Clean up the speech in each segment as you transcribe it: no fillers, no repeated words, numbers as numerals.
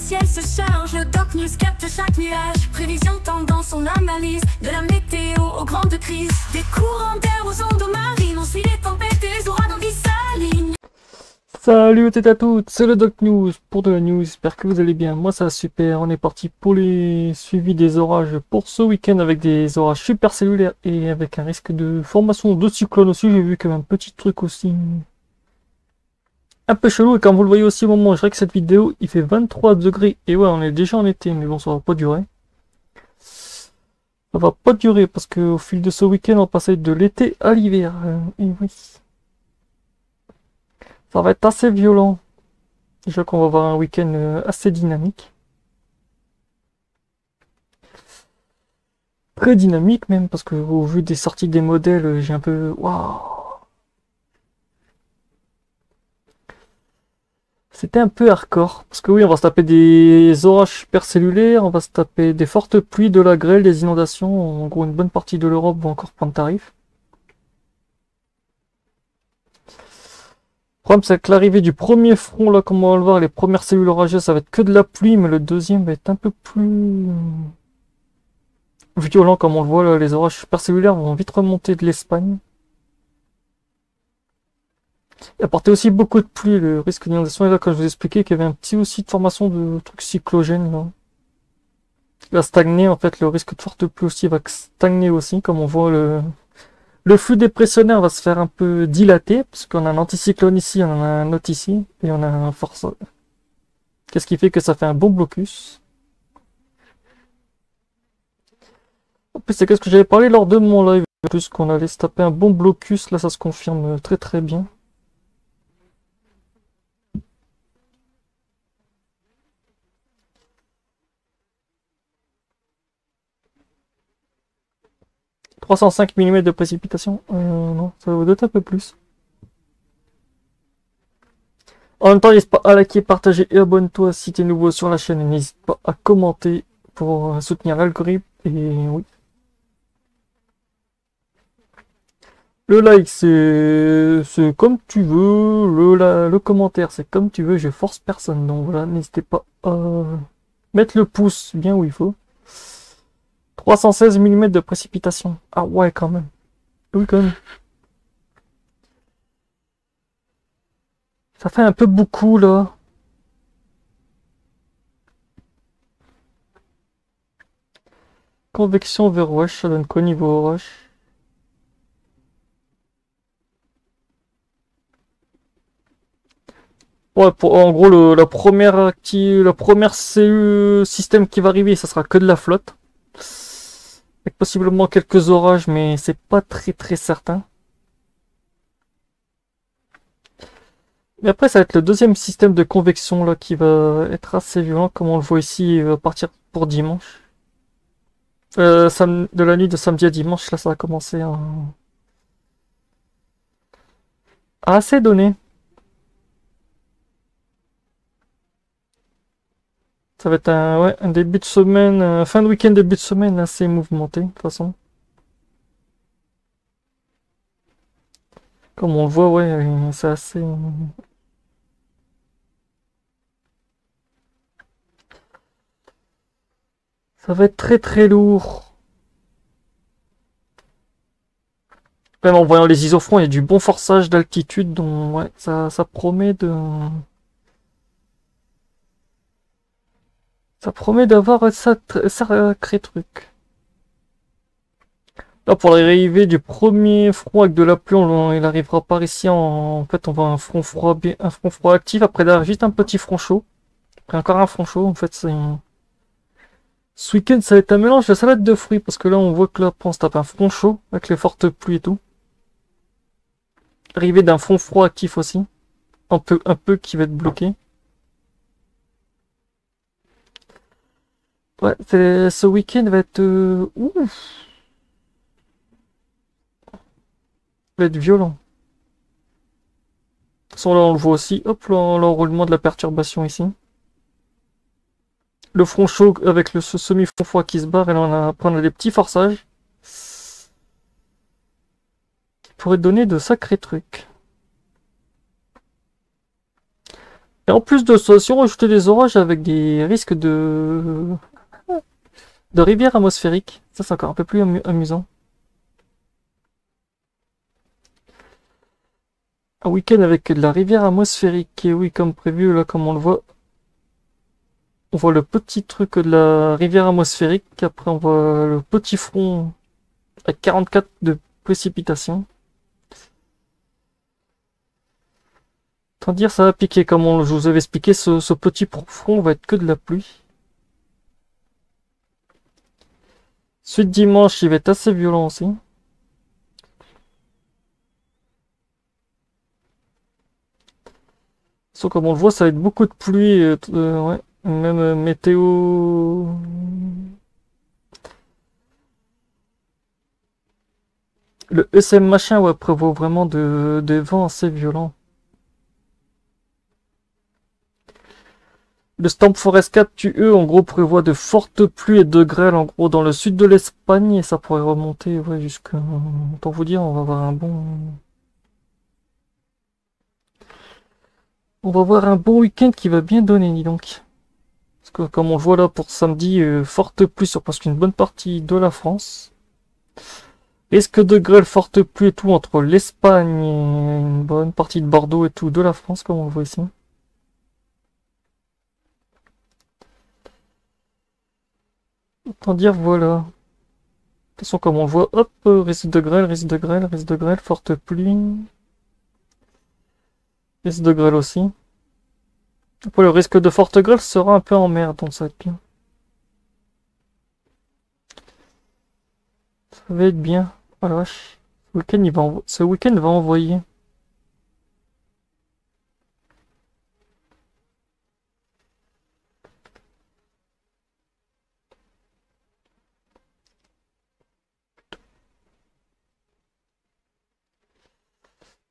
ciel se charge, le Doc News capte chaque nuage. Prévision, tendance, on analyse. De la météo aux grandes crises. Des courants d'air aux ondes marines. On suit les tempêtes et les ouragans qui s'alignent. Salut à toutes, c'est le Doc News pour de la news, j'espère que vous allez bien. Moi ça va super, on est parti pour les suivis des orages pour ce week-end avec des orages super cellulaires et avec un risque de formation de cyclone aussi. J'ai vu qu'il y avait un petit truc aussi un peu chelou, et comme vous le voyez aussi au moment où je dirais que cette vidéo il fait 23 degrés et ouais on est déjà en été, mais bon ça va pas durer. Ça va pas durer parce qu'au fil de ce week-end on va passer de l'été à l'hiver, et oui. Ça va être assez violent. Déjà qu'on va avoir un week-end assez dynamique. Très dynamique même, parce que au vu des sorties des modèles, j'ai un peu... Waouh! C'était un peu hardcore. Parce que oui, on va se taper des orages super cellulaires, on va se taper des fortes pluies, de la grêle, des inondations. En gros, une bonne partie de l'Europe va encore prendre tarif. Le problème, c'est que l'arrivée du premier front, là, comme on va le voir, les premières cellules orageuses, ça va être que de la pluie, mais le deuxième va être un peu plus violent, comme on le voit, là, les orages supercellulaires vont vite remonter de l'Espagne. Et apporter aussi beaucoup de pluie, le risque d'inondation est là, quand je vous expliquais qu'il y avait un petit aussi de formation de trucs cyclogènes, là. Il va stagner, en fait, le risque de forte pluie aussi va stagner aussi, comme on voit le flux dépressionnaire va se faire un peu dilater, parce qu'on a un anticyclone ici, on en a un autre ici, et on a un force. Qu'est-ce qui fait que ça fait un bon blocus? En plus, c'est qu'est-ce que j'avais parlé lors de mon live, plus qu'on allait se taper un bon blocus, là ça se confirme très très bien. « 305 mm de précipitation, non, ça va doit être un peu plus. En même temps, n'hésite pas à liker, partager et abonne-toi si tu es nouveau sur la chaîne. Et n'hésite pas à commenter pour soutenir l'algorithme. Et oui. Le like, c'est comme tu veux. Le commentaire, c'est comme tu veux. Je force personne. Donc voilà, n'hésitez pas à mettre le pouce bien où il faut. 316 mm de précipitation. Ah ouais, quand même. Oui, quand même. Ça fait un peu beaucoup, là. Convection vers wesh, ça donne quoi niveau rush? Ouais, en gros, la première système qui va arriver, ça sera que de la flotte. Avec possiblement quelques orages, mais c'est pas très très certain. Mais après, ça va être le deuxième système de convection là qui va être assez violent, comme on le voit ici, il va partir pour dimanche. De la nuit de samedi à dimanche, là ça va commencer à assez donner. Ça va être un début de semaine, fin de week-end, début de semaine assez mouvementé, de toute façon. Comme on le voit, ouais, c'est assez... Ça va être très très lourd. Même en voyant les isofronts, il y a du bon forçage d'altitude, donc ouais, ça promet de... Ça promet d'avoir un sacré truc. Là, pour l'arrivée du premier front avec de la pluie, il arrivera par ici. En fait, on va un front froid actif. Après, derrière, juste un petit front chaud. Après, encore un front chaud. En fait, c'est... Ce week-end, ça va être un mélange de salade de fruits. Parce que là, on voit que là, on se tape un front chaud avec les fortes pluies et tout. Arrivée d'un front froid actif aussi. Un peu qui va être bloqué. Ouais, ce week-end va être... ouf. Va être violent. De toute façon, là, on le voit aussi. Hop, l'enroulement de la perturbation ici. Le front chaud avec ce semi-front froid qui se barre. Et là, après, on a des petits forçages. Qui pourraient donner de sacrés trucs. Et en plus de ça, si on rajoutait des orages avec des risques de rivière atmosphérique, ça c'est encore un peu plus amusant. Un week-end avec de la rivière atmosphérique, et oui, comme prévu, là, comme on le voit, on voit le petit truc de la rivière atmosphérique, après on voit le petit front à 44 de précipitation. Tant dire, ça va piquer, comme je vous avais expliqué, ce petit front va être que de la pluie. Suite dimanche, il va être assez violent aussi. Sauf comme on le voit, ça va être beaucoup de pluie, ouais. Même météo. Le ECM machin, ouais, prévoit vraiment des vents assez violents. Le Storm Forest 4 eux, en gros, prévoit de fortes pluies et de grêle, en gros, dans le sud de l'Espagne, et ça pourrait remonter, ouais, jusqu'à... Pour vous dire, on va avoir un bon... On va avoir un bon week-end qui va bien donner, dis donc. Parce que, comme on le voit là, pour samedi, forte pluie sur presque une bonne partie de la France. Risque de grêle, forte pluie et tout entre l'Espagne et une bonne partie de Bordeaux et tout de la France, comme on le voit ici. Autant dire, voilà. De toute façon, comme on le voit, hop, risque de grêle, risque de grêle, risque de grêle, forte pluie. Risque de grêle aussi. Après, le risque de forte grêle sera un peu en mer, donc ça va être bien. Ça va être bien. Oh la vache. Ce week-end va envoyer.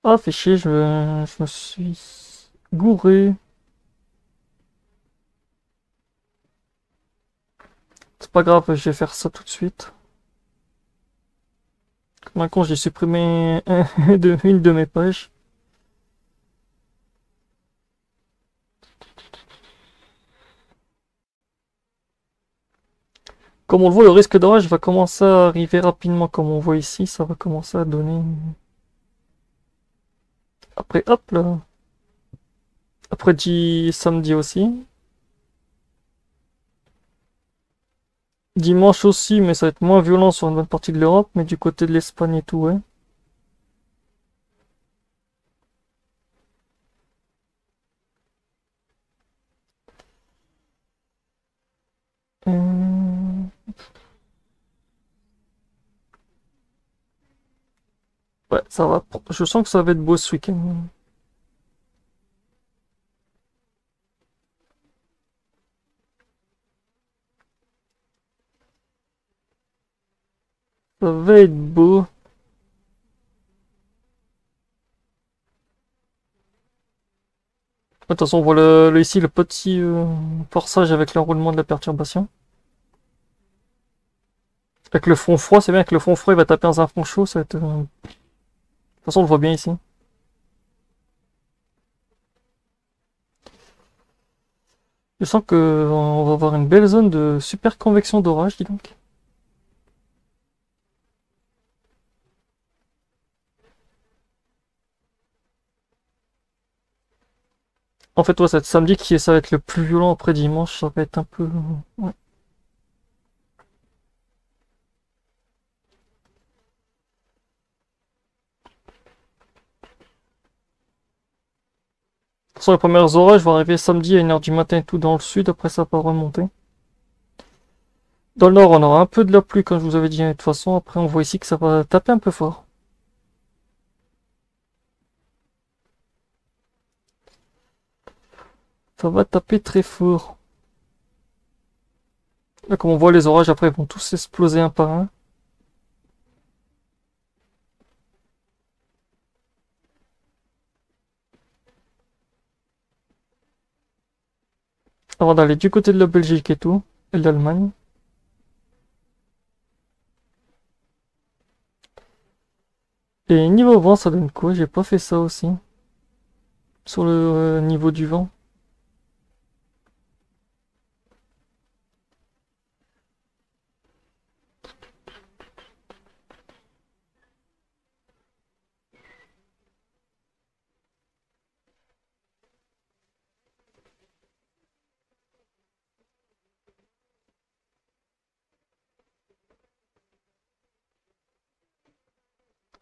Ah, fait chier, je me suis gouré. C'est pas grave, je vais faire ça tout de suite. Comme un con, j'ai supprimé une de mes pages. Comme on le voit, le risque d'orage va commencer à arriver rapidement, comme on voit ici, ça va commencer à donner... Après, hop là. Après samedi aussi. Dimanche aussi, mais ça va être moins violent sur une bonne partie de l'Europe, mais du côté de l'Espagne et tout, ouais. Euh, Ouais, ça va. Je sens que ça va être beau ce week-end. Ça va être beau. De toute façon, on voit ici le petit forçage avec l'enroulement de la perturbation. Avec le front froid, c'est bien que le front froid il va taper dans un front chaud, ça va être... De toute façon, on le voit bien ici. Je sens que on va avoir une belle zone de super convection d'orage, dis donc. En fait, ouais, ça va être samedi qui ça va être le plus violent. Après dimanche, ça va être un peu... Ouais. De toute façon, les premières orages vont arriver samedi à 1h du matin et tout dans le sud. Après, ça va remonter. Dans le nord, on aura un peu de la pluie, comme je vous avais dit. De toute façon, après, on voit ici que ça va taper un peu fort. Ça va taper très fort. Là, comme on voit, les orages, après, ils vont tous exploser un par un. Avant d'aller du côté de la Belgique et tout, et de l'Allemagne. Et niveau vent, ça donne quoi? J'ai pas fait ça aussi. Sur le niveau du vent.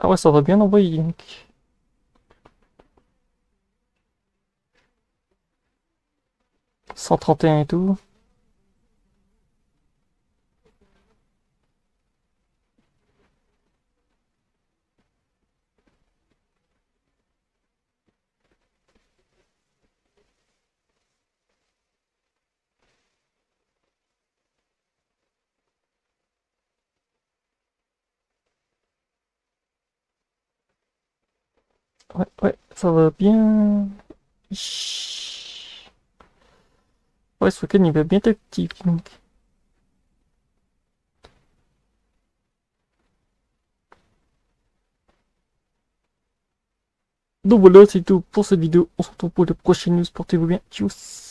Ah ouais, ça va bien envoyer, Link. « 131 et tout. Ouais, ouais, ça va bien. Ish. Ouais, ce week-end, il va bien être actif, Link. Donc voilà, c'est tout pour cette vidéo. On se retrouve pour la prochaine news. Portez-vous bien. Tchuss.